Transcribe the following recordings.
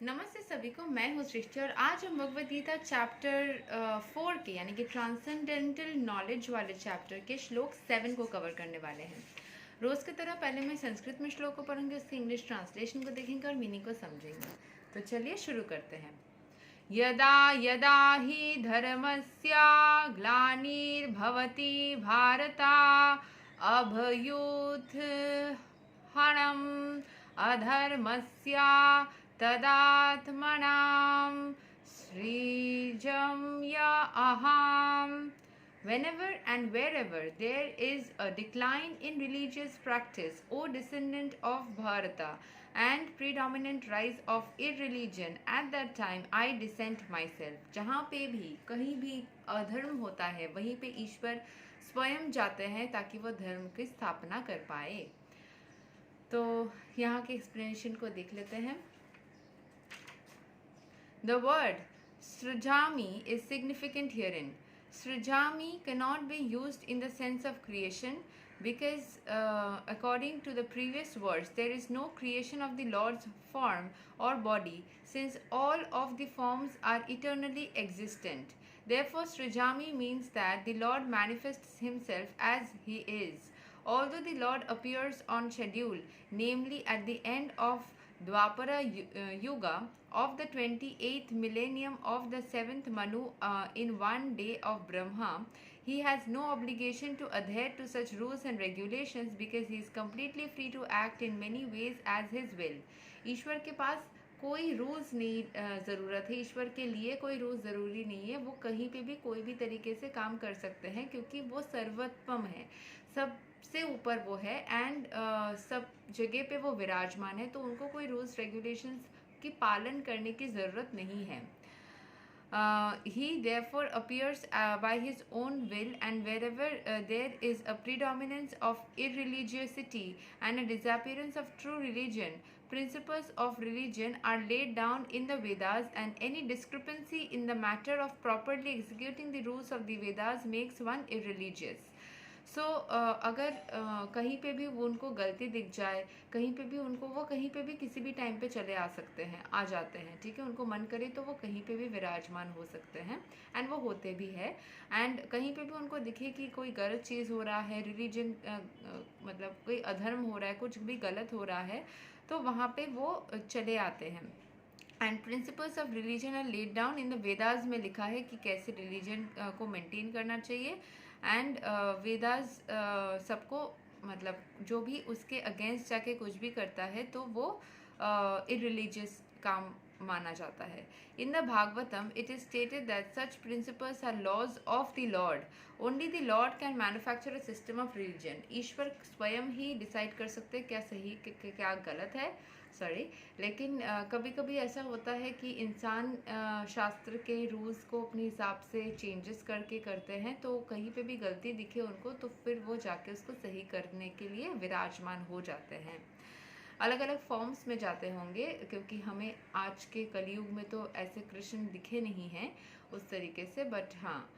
नमस्ते सभी को। मैं हूँ सृष्टि और आज हम भगवद गीता चैप्टर 4 के यानी कि ट्रांसेंडेंटल नॉलेज वाले चैप्टर के श्लोक 7 को कवर करने वाले हैं। रोज की तरह पहले मैं संस्कृत में श्लोक को पढ़ूंगी, उसके इंग्लिश ट्रांसलेशन को देखेंगे और मीनिंग को समझेंगे। तो चलिए शुरू करते हैं। यदा यदा हि धर्मस्य ग्लानिर्भवति भारता अभ्युत्थानम् अधर्मस्य तदात्मनां सृजाम्यहम्। Whenever and wherever there is a decline in religious practice, O descendant of Bharata, and predominant rise of irreligion, at that time I dissent myself. जहाँ पे भी कहीं भी अधर्म होता है वहीं पे ईश्वर स्वयं जाते हैं ताकि वो धर्म की स्थापना कर पाए। तो यहाँ के एक्सप्लेनेशन को देख लेते हैं। The word srijami is significant herein. Srijami cannot be used in the sense of creation because according to the previous words there is no creation of the Lord's form or body since all of the forms are eternally existent. Therefore Srijami means that the Lord manifests himself as he is. Although the Lord appears on schedule, namely at the end of Dwapara Yuga of the 28th millennium of the 7th Manu in one day of Brahma, he has no obligation to adhere to such rules and regulations because he is completely free to act in many ways as his will. ईश्वर के पास कोई rules नहीं ज़रूरत है, ईश्वर के लिए कोई rules ज़रूरी नहीं है। वो कहीं पे भी कोई भी तरीके से काम कर सकते हैं क्योंकि वो सर्वोत्तम है, सबसे ऊपर वो है एंड सब जगह पे वो विराजमान है, तो उनको कोई रूल्स रेगुलेशंस की पालन करने की ज़रूरत नहीं है। He therefore appears by his own will, and wherever there is a predominance of irreligiosity and a disappearance of true religion, principles of religion are laid down in the Vedas, and any discrepancy in the matter of properly executing the rules of the Vedas makes one irreligious. अगर कहीं पे भी वो उनको गलती दिख जाए, कहीं पे भी उनको वो कहीं पे भी किसी भी टाइम पे चले आ सकते हैं, आ जाते हैं, ठीक है। उनको मन करे तो वो कहीं पे भी विराजमान हो सकते हैं एंड वो होते भी है। एंड कहीं पे भी उनको दिखे कि कोई गलत चीज़ हो रहा है, रिलीजन मतलब कोई अधर्म हो रहा है, कुछ भी गलत हो रहा है, तो वहाँ पे वो चले आते हैं। And principles of religion are laid down in the Vedas में लिखा है कि कैसे रिलीजन को मेंटेन करना चाहिए। एंड वेदास सबको मतलब जो भी उसके अगेंस्ट जाके कुछ भी करता है तो वो इररिलीजियस काम माना जाता है। In the Bhagavatam it is stated that such principles are laws of the Lord. Only the Lord can manufacture a system of religion. ईश्वर स्वयं ही डिसाइड कर सकते हैं क्या सही क्या गलत है, सॉरी। लेकिन कभी कभी ऐसा होता है कि इंसान शास्त्र के रूल्स को अपने हिसाब से चेंजेस करके करते हैं, तो कहीं पे भी गलती दिखे उनको तो फिर वो जाके उसको सही करने के लिए विराजमान हो जाते हैं। अलग अलग फॉर्म्स में जाते होंगे क्योंकि हमें आज के कलयुग में तो ऐसे कृष्ण दिखे नहीं हैं उस तरीके से, बट हाँ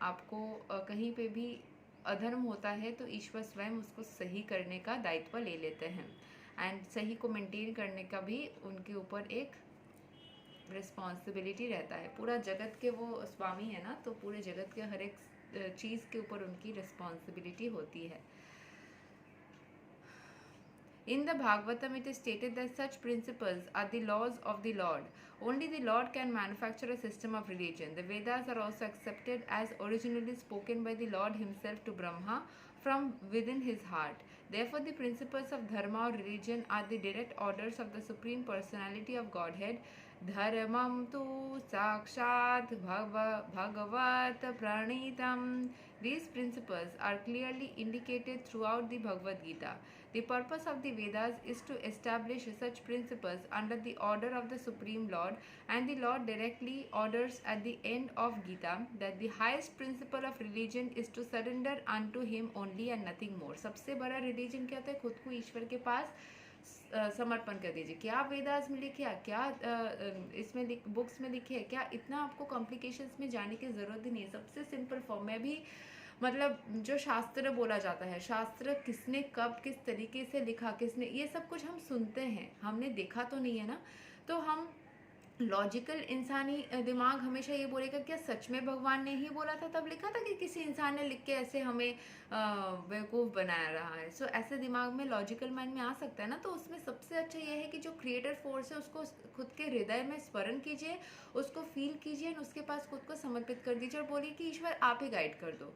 आपको कहीं पे भी अधर्म होता है तो ईश्वर स्वयं उसको सही करने का दायित्व ले लेते हैं एंड सही को मेंटेन करने का भी उनके ऊपर एक रिस्पॉन्सिबिलिटी रहता है। पूरा जगत के वो स्वामी है ना, तो पूरे जगत के हर एक चीज़ के ऊपर उनकी रिस्पॉन्सिबिलिटी होती है। In the Bhagavatam, it is stated that such principles are the laws of the Lord. Only the Lord can manufacture a system of religion. The Vedas are also accepted as originally spoken by the Lord himself to Brahma from within his heart. Therefore, the principles of dharma or religion are the direct orders of the Supreme Personality of Godhead. Dharmam tu sakshat bhagavat pranitam. These principles are clearly indicated throughout the Bhagavad Gita. The purpose of the Vedas is to establish such principles under the order of the Supreme Lord, and the Lord directly orders at the end of Gita that the highest principle of religion is to surrender unto him only and nothing more. सबसे बड़ा religion क्या होता है? खुद को ईश्वर के पास समर्पण कर दीजिए। क्या वेदास में लिखे है, क्या इसमें बुक्स में लिखे है, क्या इतना आपको कॉम्प्लिकेशंस में जाने की ज़रूरत ही नहीं है। सबसे सिंपल फॉर्म में भी मतलब जो शास्त्र बोला जाता है, शास्त्र किसने कब किस तरीके से लिखा, किसने, ये सब कुछ हम सुनते हैं, हमने देखा तो नहीं है ना। तो हम लॉजिकल इंसानी दिमाग हमेशा ये बोलेगा क्या सच में भगवान ने ही बोला था तब लिखा था, कि किसी इंसान ने लिख के ऐसे हमें बेवकूफ़ बनाया रहा है। सो ऐसे दिमाग में लॉजिकल माइंड में आ सकता है ना। तो उसमें सबसे अच्छा ये है कि जो क्रिएटर फोर्स है उसको खुद के हृदय में स्मरण कीजिए, उसको फील कीजिए और उसके पास खुद को समर्पित कर दीजिए और बोलिए कि ईश्वर आप ही गाइड कर दो,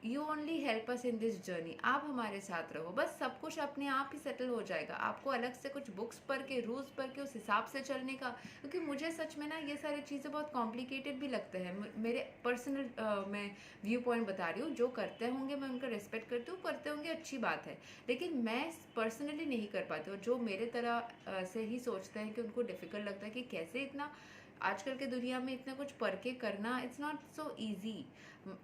you only help us in this journey, आप हमारे साथ रहो, बस सब कुछ अपने आप ही सेटल हो जाएगा। आपको अलग से कुछ बुक्स पढ़ के रूल्स पढ़ के उस हिसाब से चलने का, क्योंकि मुझे सच में ना ये सारी चीज़ें बहुत कॉम्प्लिकेटेड भी लगते हैं। मेरे पर्सनल मैं व्यू पॉइंट बता रही हूँ, जो करते होंगे मैं उनका रिस्पेक्ट करती हूँ, करते होंगे अच्छी बात है, लेकिन मैं पर्सनली नहीं कर पाती। और जो मेरे तरह से ही सोचते हैं कि उनको डिफ़िकल्ट लगता है कि कैसे इतना आजकल के दुनिया में इतना कुछ पढ़ के करना, it's not so easy.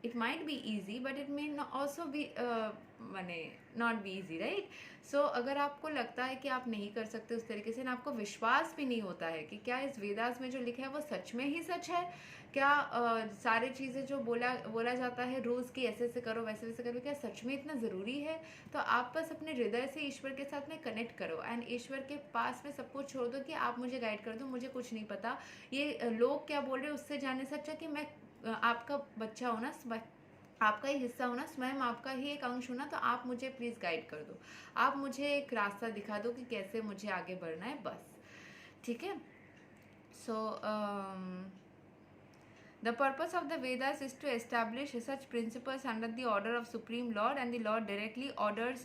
It might be easy but it may also be माने नॉट बी ईजी, राइट। सो अगर आपको लगता है कि आप नहीं कर सकते उस तरीके से ना, आपको विश्वास भी नहीं होता है कि क्या इस वेदास में जो लिखा है वो सच में ही सच है, क्या सारी चीज़ें जो बोला जाता है रूल्स की ऐसे ऐसे करो वैसे वैसे करो, क्या सच में इतना ज़रूरी है। तो आप बस अपने हृदय से ईश्वर के साथ में कनेक्ट करो एंड ईश्वर के पास में सब कुछ छोड़ दो कि आप मुझे गाइड कर दो, मुझे कुछ नहीं पता, ये लोग क्या बोल रहे हैं उससे जानने से अच्छा कि मैं आपका बच्चा हो ना, आपका ही हिस्सा हो ना, स्वयं आपका ही एक अंश हो ना, तो आप मुझे प्लीज़ गाइड कर दो, आप मुझे एक रास्ता दिखा दो कि कैसे मुझे आगे बढ़ना है, बस। ठीक है। सो the purpose of the Vedas is to establish such principles under the order of Supreme Lord, and the Lord directly orders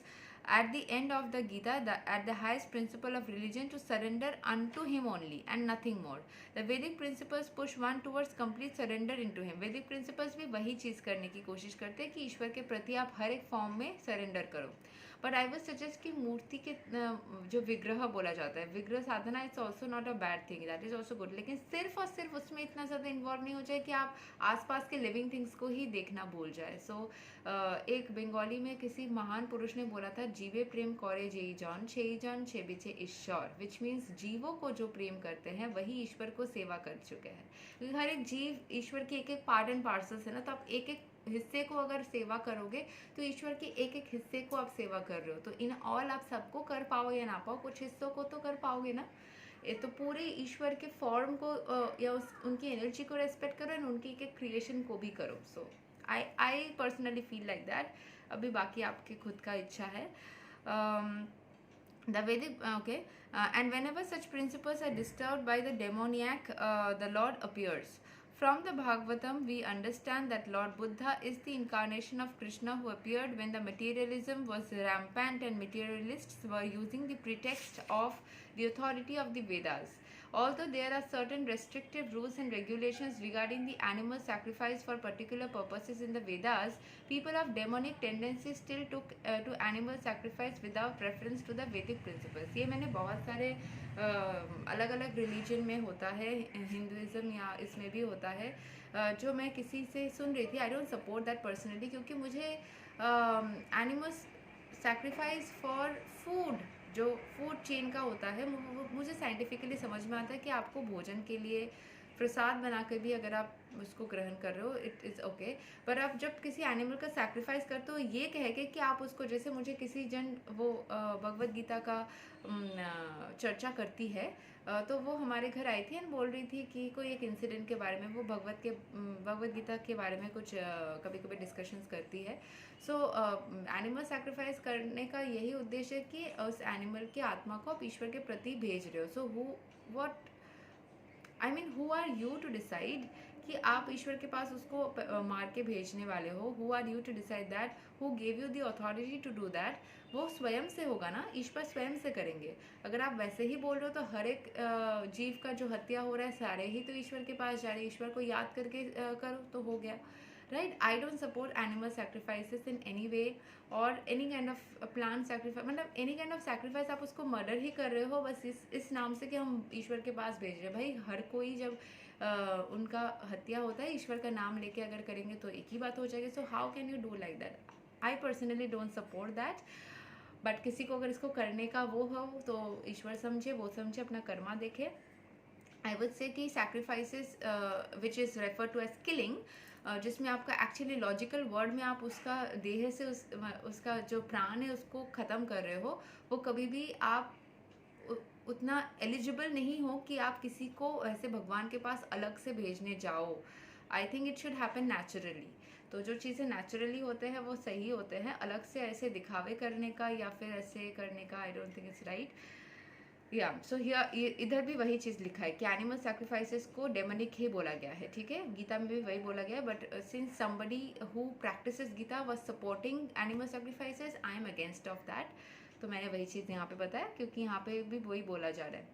at the end of the Gita, at the highest principle of religion, to surrender unto Him only and nothing more. The Vedic principles push one towards complete surrender into Him. Vedic principles भी वही चीज़ करने की कोशिश करते हैं कि ईश्वर के प्रति आप हर एक फॉर्म में सरेंडर करो। बट आई वुड सजेस्ट कि मूर्ति के जो विग्रह बोला जाता है, विग्रह साधना, it's also not a bad thing, that is also good, लेकिन सिर्फ और सिर्फ उसमें इतना ज़्यादा इन्वॉल्व नहीं हो जाए कि आप आसपास के लिविंग थिंग्स को ही देखना भूल जाए। सो एक बंगाली में किसी महान पुरुष ने बोला था, जीवे प्रेम करे जेई जन छेई जन छे बिचे ईश्वर, विच मीन्स जीवों को जो प्रेम करते हैं वही ईश्वर को सेवा कर चुके हैं। क्योंकि हर एक जीव ईश्वर की एक एक पार्ट एंड पार्सल्स है ना, तो आप एक एक हिस्से को अगर सेवा करोगे तो ईश्वर के एक एक हिस्से को आप सेवा कर रहे हो। तो इन ऑल आप सबको कर पाओ या ना पाओ, कुछ हिस्सों को तो कर पाओगे ना। ये तो पूरे ईश्वर के फॉर्म को या उनकी एनर्जी को रेस्पेक्ट करो एंड उनकी एक एक क्रिएशन को भी करो। So I personally feel like that. अभी बाकी आपकी खुद का इच्छा है। The Vedic, okay, and whenever such principles are disturbed by the demoniac, the Lord appears. From the Bhagavatam, we understand that Lord Buddha is the incarnation of Krishna who appeared when the materialism was rampant and materialists were using the pretext of the authority of the Vedas. Although there are certain restrictive rules and regulations regarding the animal sacrifice for particular purposes in the Vedas, people of demonic tendencies still took to animal sacrifice without reference to the Vedic principles. ये मैंने बहुत सारे अलग अलग religion में होता है, Hinduism या इसमें भी होता है, जो मैं किसी से सुन रही थी। आई डोंट सपोर्ट दैट पर्सनली, क्योंकि मुझे एनिमल्स सैक्रिफाइस फॉर फूड, जो फूड चेन का होता है, मुझे साइंटिफिकली समझ में आता है कि आपको भोजन के लिए प्रसाद बना कर भी अगर आप उसको ग्रहण कर रहे हो, इट इज़ ओके। पर आप जब किसी एनिमल का सैक्रिफाइस करते हो ये कह के कि आप उसको, जैसे मुझे किसी जन वो भगवद गीता का चर्चा करती है, तो वो हमारे घर आई थी एंड बोल रही थी कि कोई एक इंसिडेंट के बारे में, वो भगवद गीता के बारे में कुछ कभी कभी डिस्कशंस करती है। सो एनिमल सैक्रिफाइस करने का यही उद्देश्य है कि उस एनिमल की आत्मा को आप ईश्वर के प्रति भेज रहे हो। So who are you to decide कि आप ईश्वर के पास उसको मार के भेजने वाले हो? Who are you to decide that? Who gave you the authority to do that? वो स्वयं से होगा ना, ईश्वर स्वयं से करेंगे। अगर आप वैसे ही बोल रहे हो तो हर एक जीव का जो हत्या हो रहा है सारे ही तो ईश्वर के पास जा रहे हैं, ईश्वर को याद करके करो तो हो गया, right. I don't support animal sacrifices in any way और any kind of plant sacrifice, मतलब एनी काइंड ऑफ सैक्रिफाइस आप उसको मर्डर ही कर रहे हो बस इस नाम से कि हम ईश्वर के पास भेज रहे हैं। भाई हर कोई जब उनका हत्या होता है ईश्वर का नाम लेके अगर करेंगे तो एक ही बात हो जाएगी। So how can you do like that? I personally don't support that. But किसी को अगर इसको करने का वो हो तो ईश्वर समझे, वो समझे, अपना कर्मा देखे। आई वुड से कि sacrifices which is refer to as killing, जिसमें आपका एक्चुअली लॉजिकल वर्ड में आप उसका देह से उसका जो प्राण है उसको ख़त्म कर रहे हो, वो कभी भी आप उतना एलिजिबल नहीं हो कि आप किसी को ऐसे भगवान के पास अलग से भेजने जाओ। I think it should happen naturally. तो जो चीज़ें नेचुरली होते हैं वो सही होते हैं, अलग से ऐसे दिखावे करने का या फिर ऐसे करने का I don't think it's right. या सो इधर भी वही चीज़ लिखा है कि एनिमल सैक्रिफाइसेस को डेमोनिक ही बोला गया है, ठीक है, गीता में भी वही बोला गया है। But since somebody who practises Gita was supporting animal sacrifices, I am against of that. तो मैंने वही चीज़ यहाँ पे बताया क्योंकि यहाँ पे भी वही बोला जा रहा है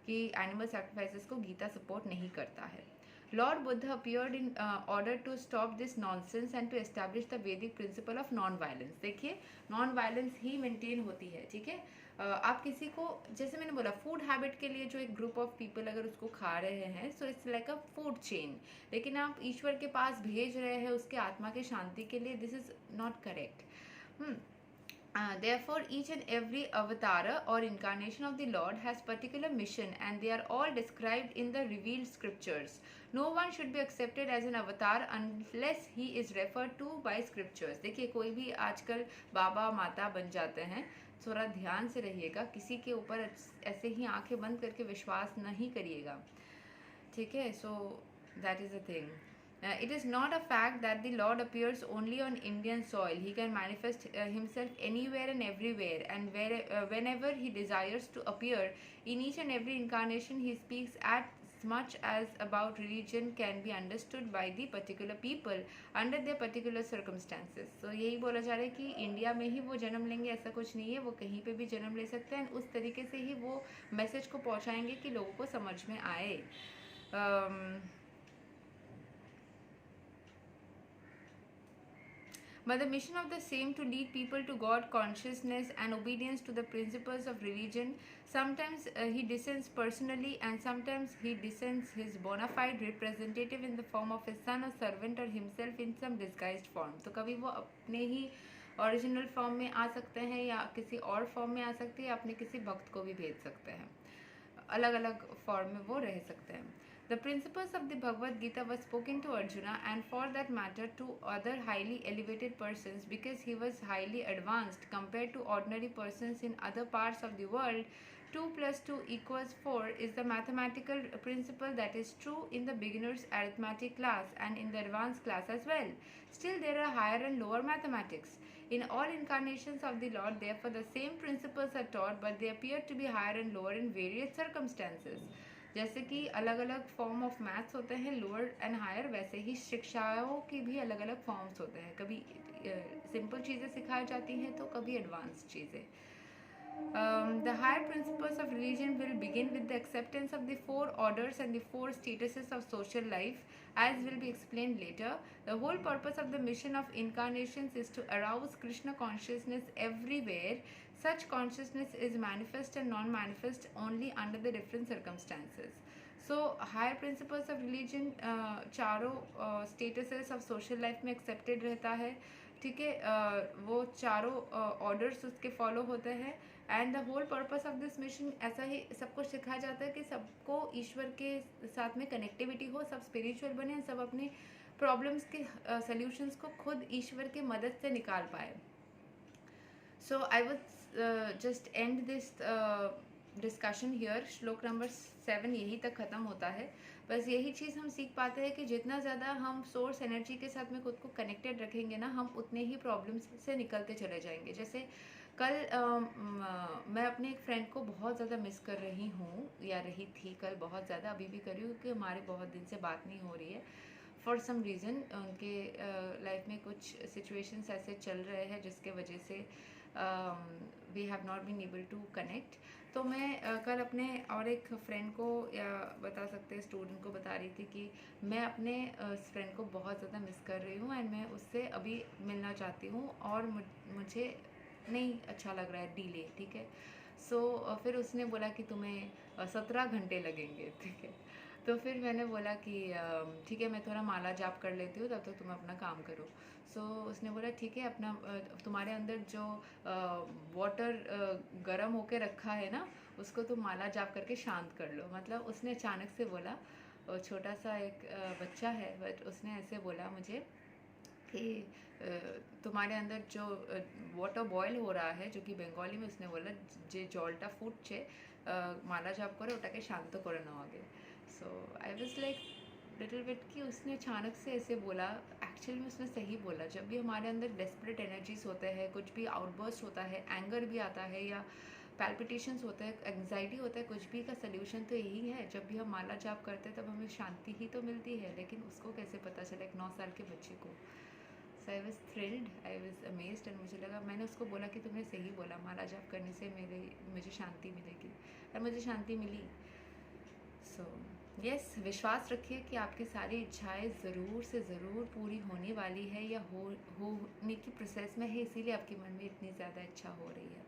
कि एनिमल सैक्रिफाइसेस को गीता सपोर्ट नहीं करता है। Lord Buddha appeared in order to stop this nonsense and to establish the Vedic principle of non-violence। देखिए, non-violence ही मेंटेन होती है, ठीक है। आप किसी को, जैसे मैंने बोला, फूड हैबिट के लिए जो एक ग्रुप ऑफ पीपल अगर उसको खा रहे हैं, so it's like a food chain, लेकिन आप ईश्वर के पास भेज रहे हैं उसके आत्मा के शांति के लिए, this is not correct. Therefore, each and every avatar or incarnation of the Lord has particular mission, and they are all described in the revealed scriptures. No one should be accepted as an avatar unless he is referred to by scriptures। देखिए, कोई भी आजकल बाबा माता बन जाते हैं, थोड़ा ध्यान से रहिएगा, किसी के ऊपर ऐसे ही आंखें बंद करके विश्वास नहीं करिएगा, ठीक है। So that is the thing. It is not a fact that the Lord appears only on Indian soil. He can manifest himself anywhere and everywhere, and whenever he desires to appear. In each and every incarnation, he speaks as much as about religion can be understood by the particular people under their particular circumstances. So यही बोला जा रहा है कि India में ही वो जन्म लेंगे, ऐसा कुछ नहीं है, वो कहीं पे भी जन्म ले सकते हैं, उस तरीके से ही वो मैसेज को पहुँचाएंगे कि लोगों को समझ में आए। But the mission of the same to lead people to God consciousness and obedience to the principles of religion. Sometimes he descends personally, and sometimes he descends his bona fide representative in the form of his son or servant, or himself in some disguised form. तो कभी वो अपने ही original form में आ सकते हैं या किसी और फॉर्म में आ सकते हैं, या अपने किसी भक्त को भी भेज सकते हैं, अलग अलग फॉर्म में वो रह सकते हैं। The principles of the Bhagavad Gita were spoken to Arjuna, and for that matter to other highly elevated persons, because he was highly advanced compared to ordinary persons in other parts of the world. 2 plus 2 equals 4 is the mathematical principle that is true in the beginner's arithmetic class and in the advanced class as well. Still, there are higher and lower mathematics. In all incarnations of the Lord, therefore, the same principles are taught, but they appear to be higher and lower in various circumstances. जैसे कि अलग अलग form of maths होते हैं, lower and higher, वैसे ही शिक्षाओं की भी अलग अलग फॉर्म्स होते हैं। कभी सिंपल चीज़ें सिखाई जाती हैं तो कभी एडवांस चीज़ें। The higher principles of religion will begin with the acceptance of the 4 orders and the 4 statuses of social life, as will be explained later. The whole purpose of the mission of incarnations is to arouse Krishna consciousness everywhere. Such consciousness is manifest and non-manifest only under the different circumstances. So, higher principles of religion चारों statuses of social life में accepted रहता है, ठीक है। वो चारों orders उसके follow होते हैं, and the whole purpose of this mission, ऐसा ही सबको सिखाया जाता है कि सबको ईश्वर के साथ में कनेक्टिविटी हो, सब स्पिरिचुअल बने, सब अपने प्रॉब्लम्स के सॉल्यूशंस को खुद ईश्वर के मदद से निकाल पाए। So I would just end this discussion here. श्लोक नंबर 7 यही तक ख़त्म होता है। बस यही चीज़ हम सीख पाते हैं कि जितना ज़्यादा हम सोर्स एनर्जी के साथ में खुद को कनेक्टेड रखेंगे ना, हम उतने ही प्रॉब्लम्स से निकलते चले जाएंगे। जैसे कल मैं अपने एक फ्रेंड को बहुत ज़्यादा मिस कर रही हूँ, या रही थी कल बहुत ज़्यादा, अभी भी कर रही हूँ, क्योंकि हमारे बहुत दिन से बात नहीं हो रही है। फॉर सम रीज़न उनके लाइफ में कुछ सिचुएशंस ऐसे चल रहे हैं जिसके वजह से we have not been able to connect. तो मैं कल अपने और एक फ्रेंड को, या बता सकते हैं स्टूडेंट को, बता रही थी कि मैं अपने फ्रेंड को बहुत ज़्यादा मिस कर रही हूँ, एंड मैं उससे अभी मिलना चाहती हूँ, और मुझे नहीं अच्छा लग रहा है डिले, ठीक है। सो फिर उसने बोला कि तुम्हें 17 घंटे लगेंगे, ठीक है। तो फिर मैंने बोला कि ठीक है, मैं थोड़ा माला जाप कर लेती हूँ, तब तो तुम अपना काम करो। सो उसने बोला ठीक है, अपना तुम्हारे अंदर जो वाटर गर्म होके रखा है ना, उसको तुम माला जाप करके शांत कर लो। मतलब उसने अचानक से बोला, वो छोटा सा एक बच्चा है, बट उसने ऐसे बोला मुझे कि तुम्हारे अंदर जो वाटर बॉयल हो रहा है, जो कि बंगाली में उसने बोला যে জলটা ফুটছে মালা জাপ করে ওটাকে শান্ত করে নাও আগে। So I was like little bit कि उसने अचानक से ऐसे बोला। एक्चुअल में उसने सही बोला। जब भी हमारे अंदर डेस्परेट एनर्जीज होते हैं, कुछ भी आउटबर्स्ट होता है, एंगर भी आता है या पैल्पिटेशंस होता है, एंग्जाइटी होता है, कुछ भी का सल्यूशन तो यही है। जब भी हम माला जाप करते हैं तब हमें शांति ही तो मिलती है, लेकिन उसको कैसे पता चला एक 9 साल के बच्चे को। So I was thrilled, I was amazed, and मुझे लगा, मैंने उसको बोला कि तुमने सही बोला, माला जाप करने से मुझे शांति मिलेगी, और मुझे शांति मिली। सो यस, विश्वास रखिए कि आपकी सारी इच्छाएं ज़रूर से ज़रूर पूरी होने वाली है, या होने की प्रोसेस में है, इसीलिए आपके मन में इतनी ज़्यादा इच्छा हो रही है।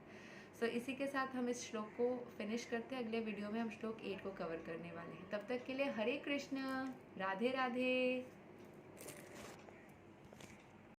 सो इसी के साथ हम इस श्लोक को फिनिश करते हैं। अगले वीडियो में हम श्लोक 8 को कवर करने वाले हैं। तब तक के लिए हरे कृष्ण, राधे राधे।